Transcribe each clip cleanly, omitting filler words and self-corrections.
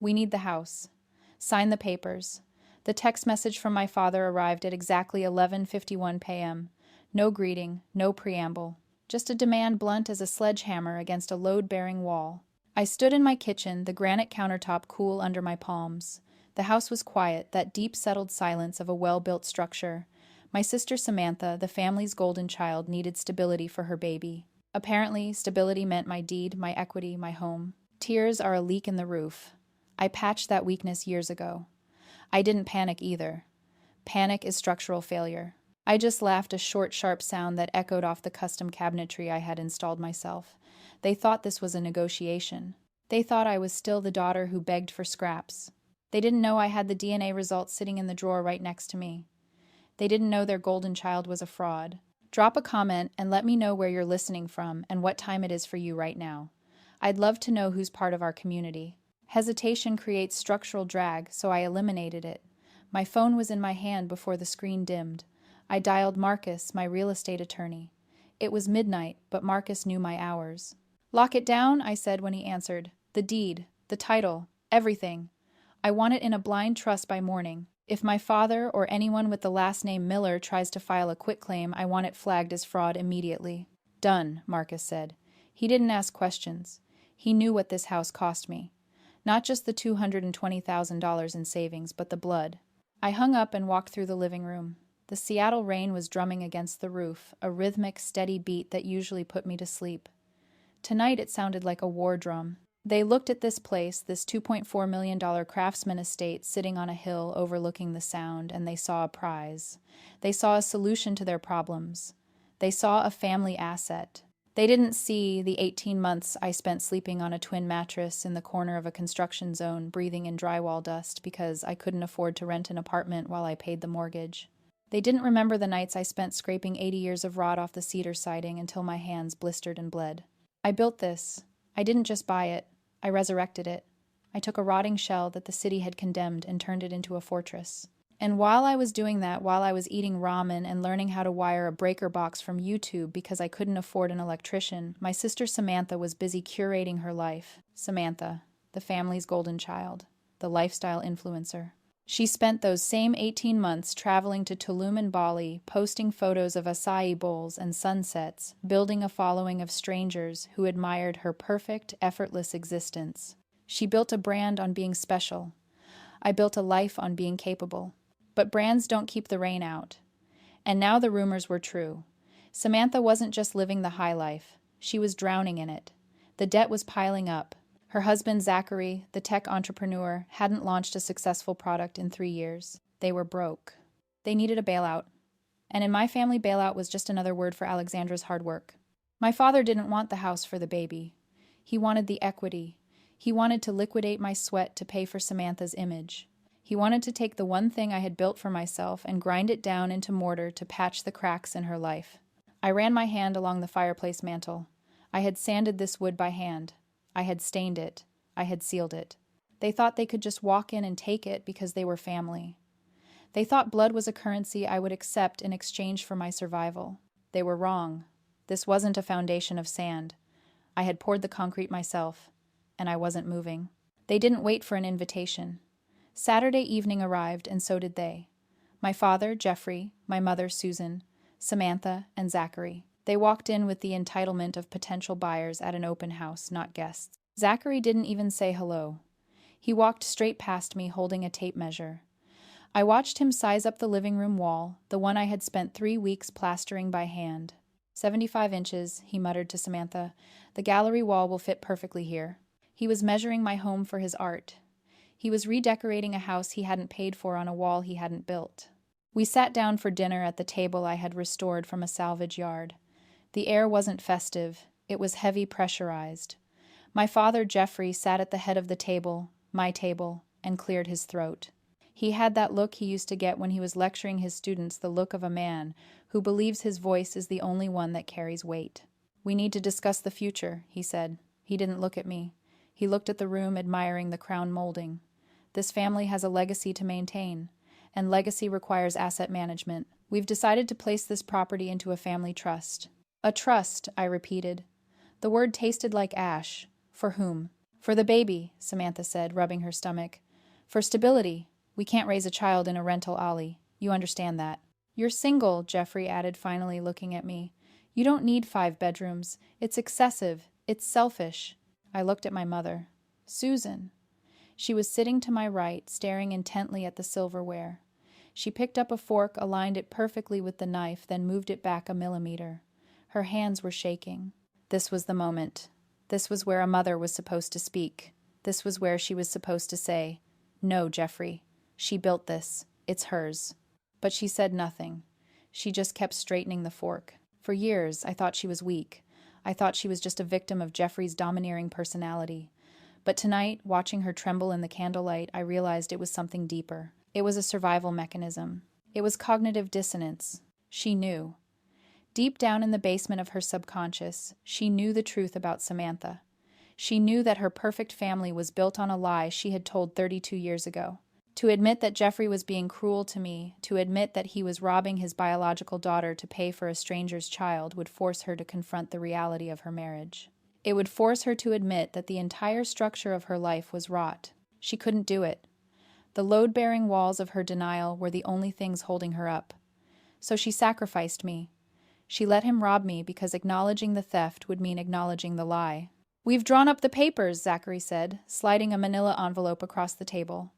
We need the house. Sign the papers. The text message from my father arrived at exactly 11:51 p.m. No greeting, no preamble. Just a demand blunt as a sledgehammer against a load-bearing wall. I stood in my kitchen, the granite countertop cool under my palms. The house was quiet, that deep settled silence of a well-built structure. My sister Samantha, the family's golden child, needed stability for her baby. Apparently, stability meant my deed, my equity, my home. Tears are a leak in the roof. I patched that weakness years ago. I didn't panic either. Panic is structural failure. I just laughed, a short, sharp sound that echoed off the custom cabinetry I had installed myself. They thought this was a negotiation. They thought I was still the daughter who begged for scraps. They didn't know I had the DNA results sitting in the drawer right next to me. They didn't know their golden child was a fraud. Drop a comment and let me know where you're listening from and what time it is for you right now. I'd love to know who's part of our community. Hesitation creates structural drag, so I eliminated it. My phone was in my hand before the screen dimmed. I dialed Marcus, my real estate attorney. It was midnight, but Marcus knew my hours. "Lock it down," I said when he answered. "The deed, the title, everything. I want it in a blind trust by morning. If my father or anyone with the last name Miller tries to file a quitclaim, I want it flagged as fraud immediately." "Done," Marcus said. He didn't ask questions. He knew what this house cost me. Not just the $220,000 in savings, but the blood. I hung up and walked through the living room. The Seattle rain was drumming against the roof, a rhythmic, steady beat that usually put me to sleep. Tonight it sounded like a war drum. They looked at this place, this $2.4 million craftsman estate sitting on a hill overlooking the sound, and they saw a prize. They saw a solution to their problems. They saw a family asset. They didn't see the 18 months I spent sleeping on a twin mattress in the corner of a construction zone, breathing in drywall dust because I couldn't afford to rent an apartment while I paid the mortgage. They didn't remember the nights I spent scraping 80 years of rot off the cedar siding until my hands blistered and bled. I built this. I didn't just buy it. I resurrected it. I took a rotting shell that the city had condemned and turned it into a fortress. And while I was doing that, while I was eating ramen and learning how to wire a breaker box from YouTube because I couldn't afford an electrician, my sister Samantha was busy curating her life. Samantha, the family's golden child, the lifestyle influencer. She spent those same 18 months traveling to Tulum and Bali, posting photos of acai bowls and sunsets, building a following of strangers who admired her perfect, effortless existence. She built a brand on being special. I built a life on being capable. But brands don't keep the rain out. And now the rumors were true. Samantha wasn't just living the high life. She was drowning in it. The debt was piling up. Her husband, Zachary, the tech entrepreneur, hadn't launched a successful product in 3 years. They were broke. They needed a bailout. And in my family, bailout was just another word for Alexandra's hard work. My father didn't want the house for the baby. He wanted the equity. He wanted to liquidate my sweat to pay for Samantha's image. He wanted to take the one thing I had built for myself and grind it down into mortar to patch the cracks in her life. I ran my hand along the fireplace mantel. I had sanded this wood by hand. I had stained it. I had sealed it. They thought they could just walk in and take it because they were family. They thought blood was a currency I would accept in exchange for my survival. They were wrong. This wasn't a foundation of sand. I had poured the concrete myself, and I wasn't moving. They didn't wait for an invitation. Saturday evening arrived, and so did they. My father, Jeffrey, my mother, Susan, Samantha, and Zachary. They walked in with the entitlement of potential buyers at an open house, not guests. Zachary didn't even say hello. He walked straight past me, holding a tape measure. I watched him size up the living room wall, the one I had spent 3 weeks plastering by hand. 75 inches, he muttered to Samantha. The gallery wall will fit perfectly here. He was measuring my home for his art. He was redecorating a house he hadn't paid for on a wall he hadn't built. We sat down for dinner at the table I had restored from a salvage yard. The air wasn't festive. It was heavy, pressurized. My father, Jeffrey, sat at the head of the table, my table, and cleared his throat. He had that look he used to get when he was lecturing his students, the look of a man who believes his voice is the only one that carries weight. "We need to discuss the future," he said. He didn't look at me. He looked at the room, admiring the crown molding. This family has a legacy to maintain, and legacy requires asset management. We've decided to place this property into a family trust. A trust, I repeated. The word tasted like ash. For whom? For the baby, Samantha said, rubbing her stomach. For stability. We can't raise a child in a rental alley. You understand that. You're single, Jeffrey added, finally looking at me. You don't need 5 bedrooms. It's excessive. It's selfish. I looked at my mother. Susan. She was sitting to my right, staring intently at the silverware. She picked up a fork, aligned it perfectly with the knife, then moved it back a millimeter. Her hands were shaking. This was the moment. This was where a mother was supposed to speak. This was where she was supposed to say, "No, Jeffrey. She built this. It's hers." But she said nothing. She just kept straightening the fork. For years, I thought she was weak. I thought she was just a victim of Jeffrey's domineering personality. But tonight, watching her tremble in the candlelight, I realized it was something deeper. It was a survival mechanism. It was cognitive dissonance. She knew. Deep down in the basement of her subconscious, she knew the truth about Samantha. She knew that her perfect family was built on a lie she had told 32 years ago. To admit that Jeffrey was being cruel to me, to admit that he was robbing his biological daughter to pay for a stranger's child, would force her to confront the reality of her marriage. It would force her to admit that the entire structure of her life was rot. She couldn't do it. The load-bearing walls of her denial were the only things holding her up. So she sacrificed me. She let him rob me because acknowledging the theft would mean acknowledging the lie. "We've drawn up the papers," Zachary said, sliding a manila envelope across the table.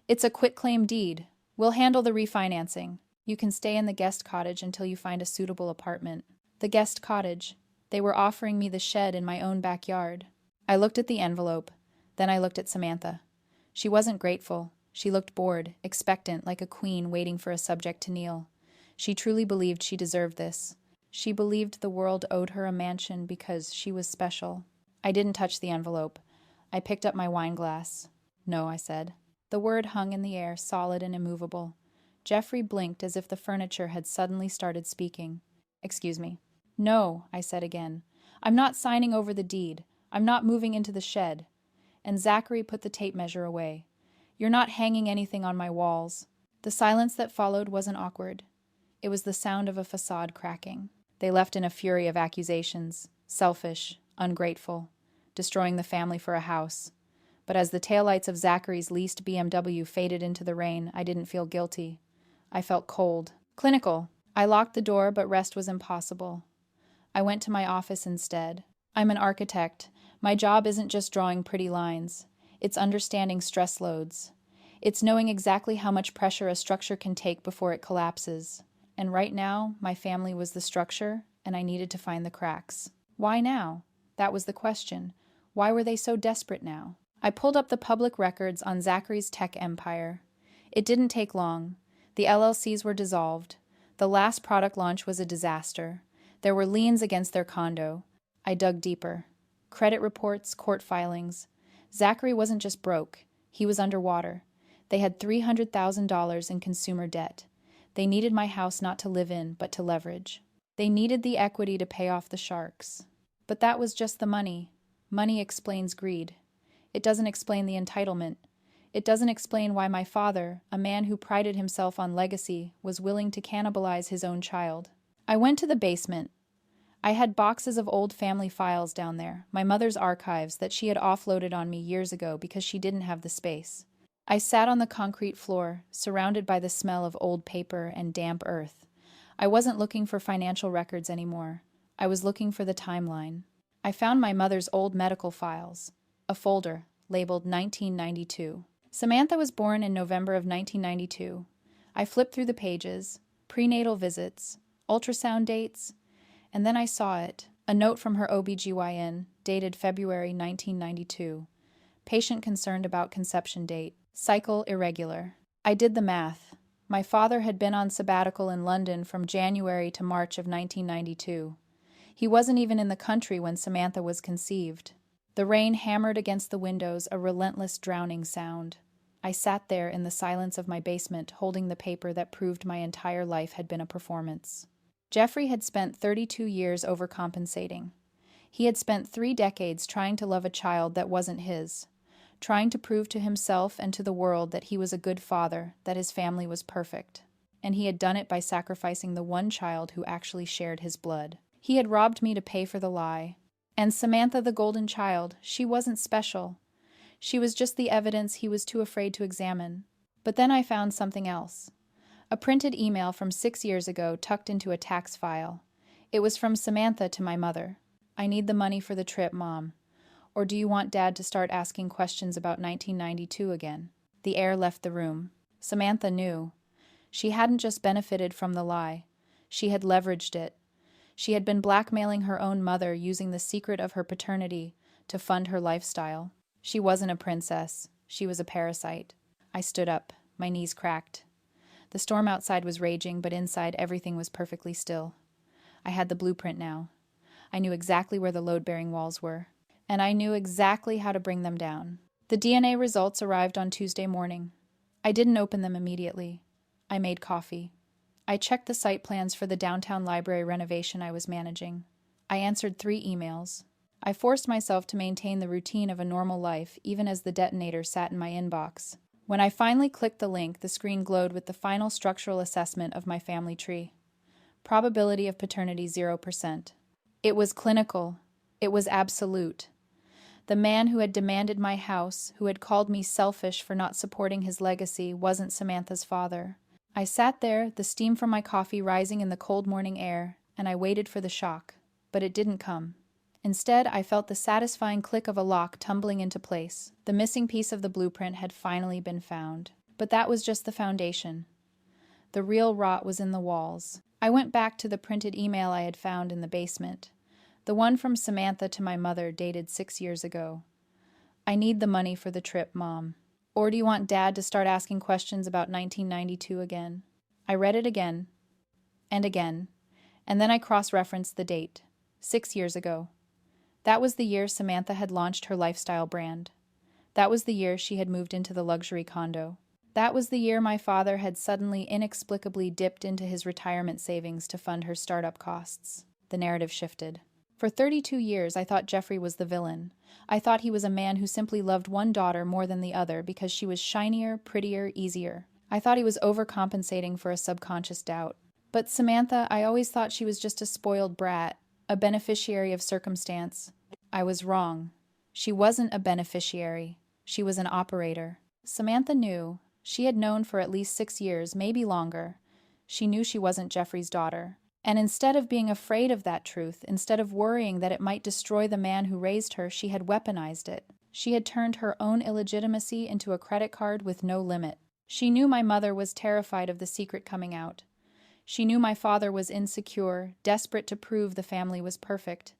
"It's a quitclaim deed. We'll handle the refinancing. You can stay in the guest cottage until you find a suitable apartment." The guest cottage. They were offering me the shed in my own backyard. I looked at the envelope. Then I looked at Samantha. She wasn't grateful. She looked bored, expectant, like a queen waiting for a subject to kneel. She truly believed she deserved this. She believed the world owed her a mansion because she was special. I didn't touch the envelope. I picked up my wine glass. "No," I said. The word hung in the air, solid and immovable. Jeffrey blinked as if the furniture had suddenly started speaking. "Excuse me." "No," I said again. "I'm not signing over the deed. I'm not moving into the shed." And Zachary put the tape measure away. "You're not hanging anything on my walls." The silence that followed wasn't awkward. It was the sound of a facade cracking. They left in a fury of accusations. Selfish, ungrateful, destroying the family for a house. But as the taillights of Zachary's leased BMW faded into the rain, I didn't feel guilty. I felt cold. Clinical. I locked the door, but rest was impossible. I went to my office instead. I'm an architect. My job isn't just drawing pretty lines. It's understanding stress loads. It's knowing exactly how much pressure a structure can take before it collapses. And right now, my family was the structure, and I needed to find the cracks. Why now? That was the question. Why were they so desperate now? I pulled up the public records on Zachary's tech empire. It didn't take long. The LLCs were dissolved. The last product launch was a disaster. There were liens against their condo. I dug deeper. Credit reports, court filings. Zachary wasn't just broke. He was underwater. They had $300,000 in consumer debt. They needed my house not to live in, but to leverage. They needed the equity to pay off the sharks. But that was just the money. Money explains greed. It doesn't explain the entitlement. It doesn't explain why my father, a man who prided himself on legacy, was willing to cannibalize his own child. I went to the basement. I had boxes of old family files down there, my mother's archives that she had offloaded on me years ago because she didn't have the space. I sat on the concrete floor, surrounded by the smell of old paper and damp earth. I wasn't looking for financial records anymore. I was looking for the timeline. I found my mother's old medical files, a folder labeled 1992. Samantha was born in November of 1992. I flipped through the pages, prenatal visits, ultrasound dates, and then I saw it, a note from her OB/GYN, dated February 1992. Patient concerned about conception date. Cycle irregular. I did the math. My father had been on sabbatical in London from January to March of 1992. He wasn't even in the country when Samantha was conceived. The rain hammered against the windows, a relentless drowning sound. I sat there in the silence of my basement, holding the paper that proved my entire life had been a performance. Jeffrey had spent 32 years overcompensating. He had spent 3 decades trying to love a child that wasn't his, trying to prove to himself and to the world that he was a good father, that his family was perfect. And he had done it by sacrificing the one child who actually shared his blood. He had robbed me to pay for the lie. And Samantha, the golden child, she wasn't special. She was just the evidence he was too afraid to examine. But then I found something else. A printed email from 6 years ago tucked into a tax file. It was from Samantha to my mother. "I need the money for the trip, Mom. Or do you want Dad to start asking questions about 1992 again?" The air left the room. Samantha knew. She hadn't just benefited from the lie. She had leveraged it. She had been blackmailing her own mother using the secret of her paternity to fund her lifestyle. She wasn't a princess. She was a parasite. I stood up. My knees cracked. The storm outside was raging, but inside everything was perfectly still. I had the blueprint now. I knew exactly where the load-bearing walls were, and I knew exactly how to bring them down. The DNA results arrived on Tuesday morning. I didn't open them immediately. I made coffee. I checked the site plans for the downtown library renovation I was managing. I answered 3 emails. I forced myself to maintain the routine of a normal life, even as the detonator sat in my inbox. When I finally clicked the link, the screen glowed with the final structural assessment of my family tree. Probability of paternity 0%. It was clinical. It was absolute. The man who had demanded my house, who had called me selfish for not supporting his legacy, wasn't Samantha's father. I sat there, the steam from my coffee rising in the cold morning air, and I waited for the shock. But it didn't come. Instead, I felt the satisfying click of a lock tumbling into place. The missing piece of the blueprint had finally been found. But that was just the foundation. The real rot was in the walls. I went back to the printed email I had found in the basement. The one from Samantha to my mother, dated 6 years ago. "I need the money for the trip, Mom. Or do you want Dad to start asking questions about 1992 again?" I read it again, and then I cross-referenced the date. 6 years ago. That was the year Samantha had launched her lifestyle brand. That was the year she had moved into the luxury condo. That was the year my father had suddenly inexplicably dipped into his retirement savings to fund her startup costs. The narrative shifted. For 32 years, I thought Jeffrey was the villain. I thought he was a man who simply loved one daughter more than the other because she was shinier, prettier, easier. I thought he was overcompensating for a subconscious doubt. But Samantha, I always thought she was just a spoiled brat, a beneficiary of circumstance. I was wrong. She wasn't a beneficiary. She was an operator. Samantha knew. She had known for at least 6 years, maybe longer. She knew she wasn't Jeffrey's daughter. And instead of being afraid of that truth, instead of worrying that it might destroy the man who raised her, she had weaponized it. She had turned her own illegitimacy into a credit card with no limit. She knew my mother was terrified of the secret coming out. She knew my father was insecure, desperate to prove the family was perfect.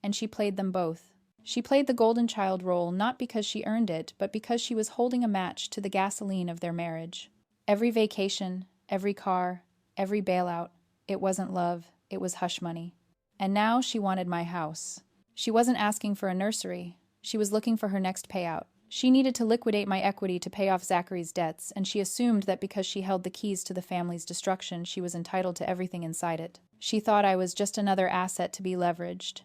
And she played them both. She played the golden child role not because she earned it, but because she was holding a match to the gasoline of their marriage. Every vacation, every car, every bailout, it wasn't love, it was hush money. And now she wanted my house. She wasn't asking for a nursery. She was looking for her next payout. She needed to liquidate my equity to pay off Zachary's debts, and she assumed that because she held the keys to the family's destruction, she was entitled to everything inside it. She thought I was just another asset to be leveraged.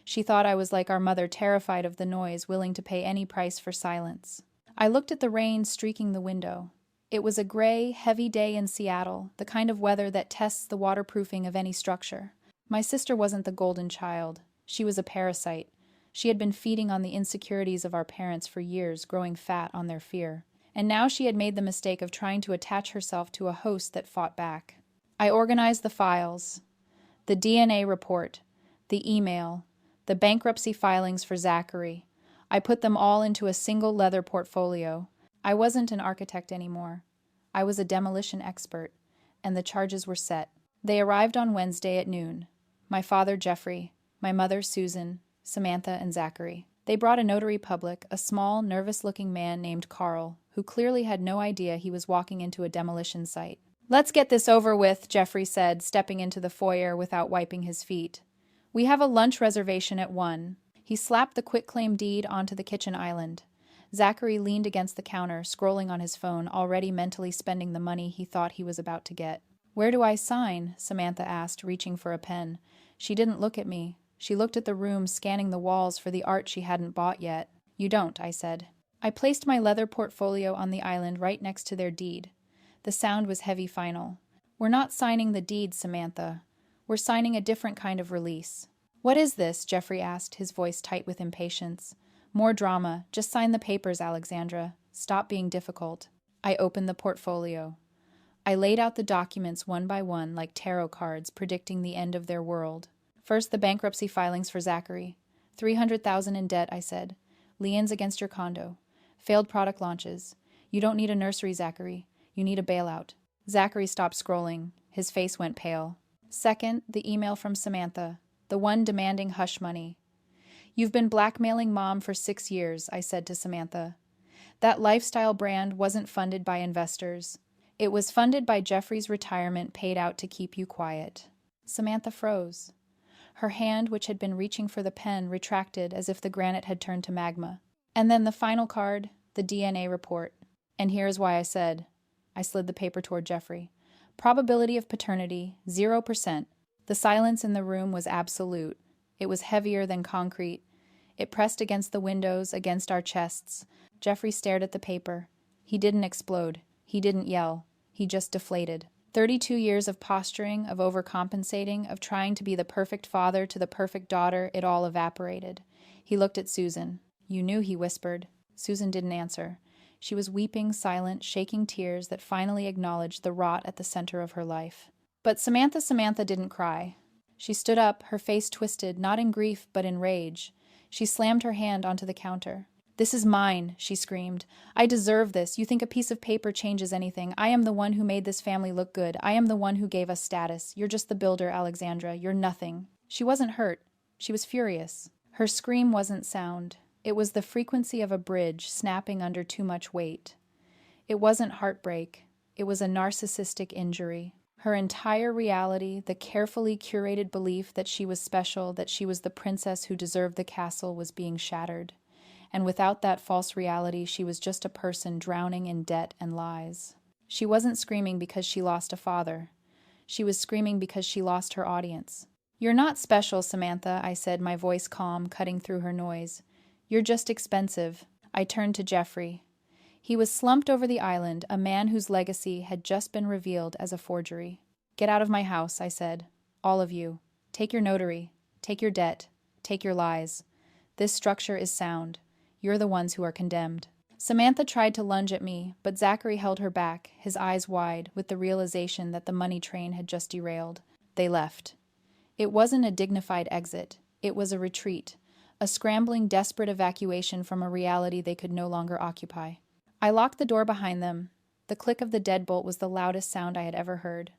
She thought I was like our mother, terrified of the noise, willing to pay any price for silence. I looked at the rain streaking the window. It was a gray, heavy day in Seattle, the kind of weather that tests the waterproofing of any structure. My sister wasn't the golden child. She was a parasite. She had been feeding on the insecurities of our parents for years, growing fat on their fear. And now she had made the mistake of trying to attach herself to a host that fought back. I organized the files. The DNA report. The email. The bankruptcy filings for Zachary. I put them all into a single leather portfolio. I wasn't an architect anymore. I was a demolition expert, and the charges were set. They arrived on Wednesday at noon. My father, Jeffrey, my mother, Susan, Samantha, and Zachary. They brought a notary public, a small, nervous-looking man named Carl, who clearly had no idea he was walking into a demolition site. "Let's get this over with," Jeffrey said, stepping into the foyer without wiping his feet. "We have a lunch reservation at 1. He slapped the quitclaim deed onto the kitchen island. Zachary leaned against the counter, scrolling on his phone, already mentally spending the money he thought he was about to get. "Where do I sign?" Samantha asked, reaching for a pen. She didn't look at me. She looked at the room, scanning the walls for the art she hadn't bought yet. "You don't," I said. I placed my leather portfolio on the island right next to their deed. The sound was heavy final. "We're not signing the deed, Samantha. We're signing a different kind of release." What is this? Jeffrey asked, his voice tight with impatience. More drama. Just sign the papers, Alexandra. Stop being difficult. I opened the portfolio. I laid out the documents one by one like tarot cards predicting the end of their world. First, the bankruptcy filings for Zachary. 300,000 in debt, I said. Liens against your condo. Failed product launches. You don't need a nursery, Zachary. You need a bailout. Zachary stopped scrolling. His face went pale. Second, the email from Samantha. The one demanding hush money. You've been blackmailing Mom for 6 years, I said to Samantha. That lifestyle brand wasn't funded by investors. It was funded by Jeffrey's retirement paid out to keep you quiet. Samantha froze. Her hand, which had been reaching for the pen, retracted as if the granite had turned to magma. And then the final card, the DNA report. And here's why I said. I slid the paper toward Jeffrey. Probability of paternity, 0%. The silence in the room was absolute. It was heavier than concrete. It pressed against the windows, against our chests. Jeffrey stared at the paper. He didn't explode. He didn't yell. He just deflated. 32 years of posturing, of overcompensating, of trying to be the perfect father to the perfect daughter, it all evaporated. He looked at Susan. You knew, he whispered. Susan didn't answer. She was weeping, silent, shaking tears that finally acknowledged the rot at the center of her life. But Samantha didn't cry. She stood up, her face twisted, not in grief, but in rage. She slammed her hand onto the counter. This is mine, she screamed. I deserve this. You think a piece of paper changes anything. I am the one who made this family look good. I am the one who gave us status. You're just the builder, Alexandra. You're nothing. She wasn't hurt. She was furious. Her scream wasn't sound. It was the frequency of a bridge snapping under too much weight. It wasn't heartbreak. It was a narcissistic injury. Her entire reality, the carefully curated belief that she was special, that she was the princess who deserved the castle, was being shattered. And without that false reality, she was just a person drowning in debt and lies. She wasn't screaming because she lost a father. She was screaming because she lost her audience. You're not special, Samantha, I said, my voice calm, cutting through her noise. You're just expensive. I turned to Jeffrey. He was slumped over the island, a man whose legacy had just been revealed as a forgery. Get out of my house, I said. All of you. Take your notary. Take your debt. Take your lies. This structure is sound. You're the ones who are condemned. Samantha tried to lunge at me, but Zachary held her back, his eyes wide, with the realization that the money train had just derailed. They left. It wasn't a dignified exit. It was a retreat, a scrambling, desperate evacuation from a reality they could no longer occupy. I locked the door behind them. The click of the deadbolt was the loudest sound I had ever heard.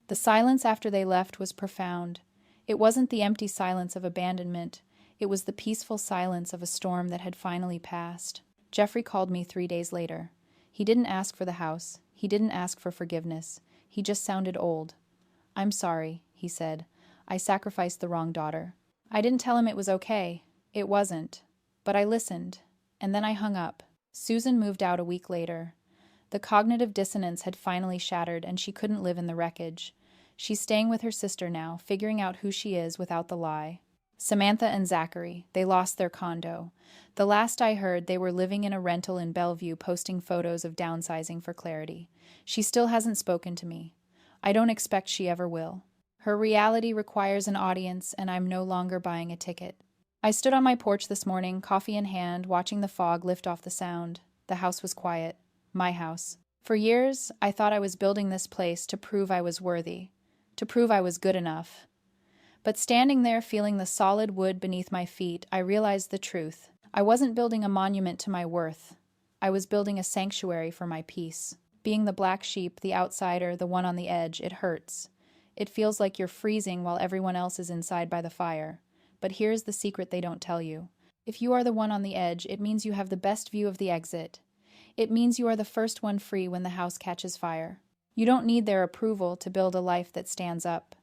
The silence after they left was profound. It wasn't the empty silence of abandonment. It was the peaceful silence of a storm that had finally passed. Jeffrey called me 3 days later. He didn't ask for the house. He didn't ask for forgiveness. He just sounded old. I'm sorry, he said. I sacrificed the wrong daughter. I didn't tell him it was okay. It wasn't. But I listened. And then I hung up. Susan moved out a week later. The cognitive dissonance had finally shattered, and she couldn't live in the wreckage. She's staying with her sister now, figuring out who she is without the lie. Samantha and Zachary, they lost their condo. The last I heard, they were living in a rental in Bellevue, posting photos of downsizing for clarity. She still hasn't spoken to me. I don't expect she ever will. Her reality requires an audience, and I'm no longer buying a ticket. I stood on my porch this morning, coffee in hand, watching the fog lift off the sound. The house was quiet. My house. For years, I thought I was building this place to prove I was worthy, to prove I was good enough. But standing there feeling the solid wood beneath my feet, I realized the truth. I wasn't building a monument to my worth. I was building a sanctuary for my peace. Being the black sheep, the outsider, the one on the edge, it hurts. It feels like you're freezing while everyone else is inside by the fire. But here's the secret they don't tell you. If you are the one on the edge, it means you have the best view of the exit. It means you are the first one free when the house catches fire. You don't need their approval to build a life that stands up.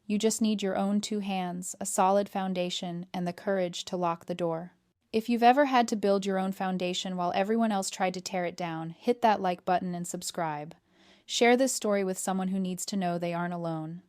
You just need your own 2 hands, a solid foundation, and the courage to lock the door. If you've ever had to build your own foundation while everyone else tried to tear it down, hit that like button and subscribe. Share this story with someone who needs to know they aren't alone.